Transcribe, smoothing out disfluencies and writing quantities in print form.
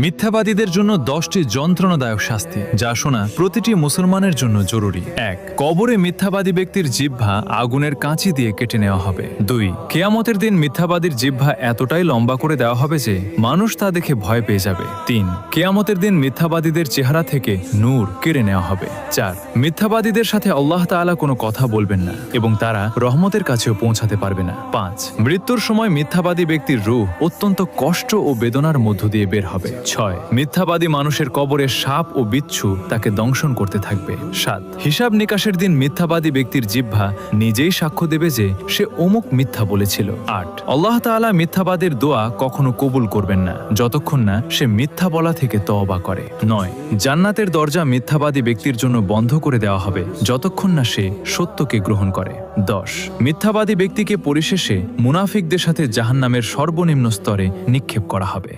মিথ্যাবাদীদের জন্য 10টি যন্ত্রণাদায়ক শাস্তি, যা শোনা প্রতিটি মুসলমানের জন্য জরুরি। 1. কবরে মিথ্যাবাদী ব্যক্তির জিহ্বা আগুনের কাঁচি দিয়ে কেটে নেওয়া হবে। 2. কিয়ামতের দিন মিথ্যাবাদীর জিহ্বা এতটাই লম্বা করে দেওয়া হবে যে মানুষ তা দেখে ভয় পেয়ে যাবে। 3. কিয়ামতের দিন মিথ্যাবাদীদের চেহারা থেকে নূর কেড়ে নেওয়া হবে। 4. মিথ্যাবাদীদের সাথে আল্লাহ তাআলা কোনো কথা বলবেন না এবং তারা রহমতের কাছেও পৌঁছাতে পারবে না। 5. মৃত্যুর সময় মিথ্যাবাদী ব্যক্তির রূহ অত্যন্ত কষ্ট ও বেদনার মধ্য দিয়ে বের হবে। 6. মিথ্যাবাদী মানুষের কবরে সাপ ও বিচ্ছু তাকে দংশন করতে থাকবে। 7. হিসাব নিকাশের দিন মিথ্যাবাদী ব্যক্তির জিহ্বা নিজেই সাক্ষ্য দেবে যে সে অমুক মিথ্যা বলেছিল। 8. আল্লাহ তাআলা মিথ্যাবাদের দোয়া কখনো কবুল করবেন না যতক্ষণ না সে মিথ্যা বলা থেকে তওবা করে। 9. জান্নাতের দরজা মিথ্যাবাদী ব্যক্তির জন্য বন্ধ করে দেওয়া হবে যতক্ষণ না সে সত্যকে গ্রহণ করে। 10. মিথ্যাবাদী ব্যক্তিকে পরিশেষে মুনাফিকদের সাথে জাহান্নামের সর্বনিম্ন স্তরে নিক্ষেপ করা হবে।